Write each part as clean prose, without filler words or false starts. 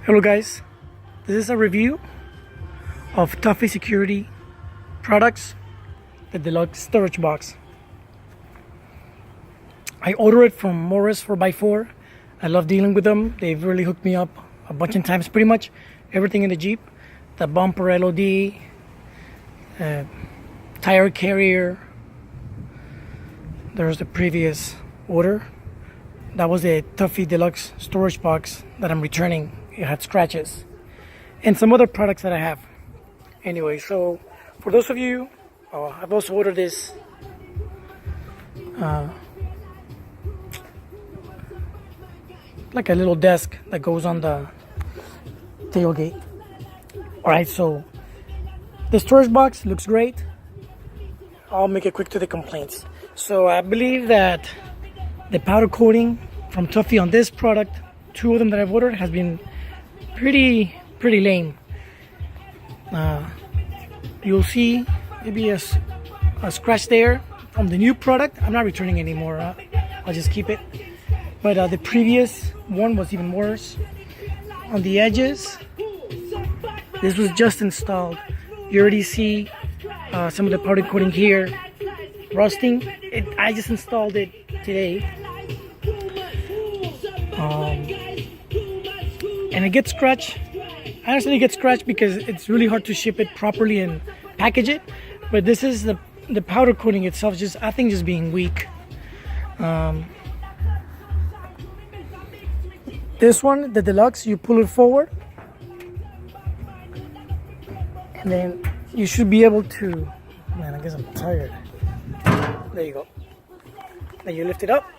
Hello guys, this is a review of Tuffy Security products, the deluxe storage box. I ordered it from Morris 4x4. I love dealing with them. They've really hooked me up a bunch of times. Pretty much everything in the Jeep, the bumper LOD, tire carrier. There's the previous order. That was the Tuffy Deluxe Storage box that I'm returning. It had scratches and some other products that I have. Anyway, so for those of you, I've also ordered this like a little desk that goes on the tailgate. Alright, so the storage box looks great. I'll make it quick to the complaints. So I believe that the powder coating from Tuffy on this product, two of them that I've ordered, has been pretty lame. You'll see maybe a scratch there from the new product. I'm not returning anymore. I'll just keep it. But the previous one was even worse. On the edges, this was just installed. You already see some of the powder coating here rusting. I just installed it today. And it gets scratched. I honestly get scratched because it's really hard to ship it properly and package it. But this is the powder coating itself, I think just being weak. This one, the deluxe, you pull it forward, and then you should be able to. Man, I guess I'm tired. There you go. Then you lift it up.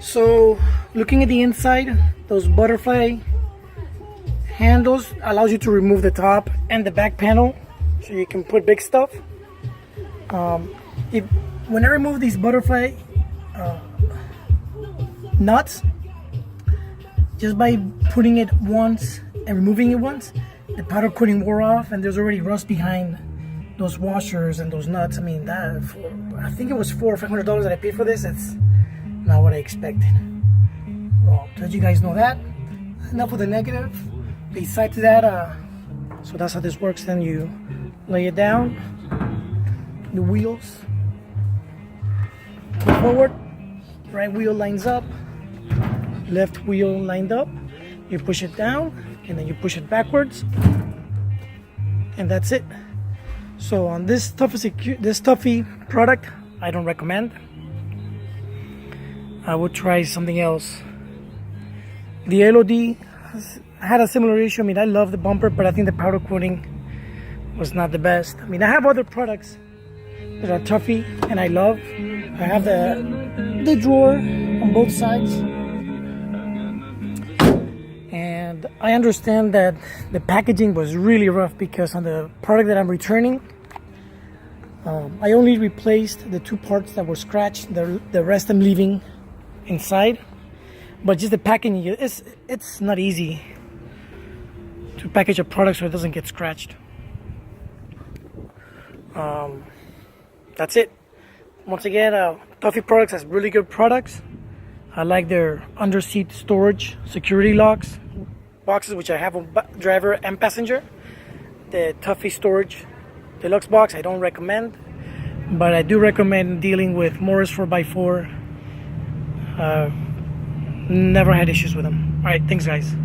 So looking at the inside, those butterfly handles allows you to remove the top and the back panel so you can put big stuff. When I remove these butterfly nuts, just by putting it once and removing it once, the powder coating wore off and there's already rust behind those washers and those nuts. I mean, I think it was $400 or $500 that I paid for this. It's not what I expected. Well, to let you guys know that. Enough with the negative. Besides that, so that's how this works. Then you lay it down. The wheels go forward. Right wheel lines up. Left wheel lined up. You push it down, and then you push it backwards, and that's it. So on this Tuffy product, I don't recommend. I would try something else. The LOD had a similar issue. I mean, I love the bumper, but I think the powder coating was not the best. I mean, I have other products that are Tuffy and I love. I have the drawer on both sides. And I understand that the packaging was really rough because on the product that I'm returning, I only replaced the two parts that were scratched. The rest I'm leaving inside, but just the packaging, it's not easy to package a product so it doesn't get scratched. That's it. Once again, Tuffy Products has really good products. I like their underseat storage security boxes, which I have on driver and passenger. The Tuffy Storage Deluxe box I don't recommend, but I do recommend dealing with Morris 4x4. Never had issues with them. Alright, thanks guys.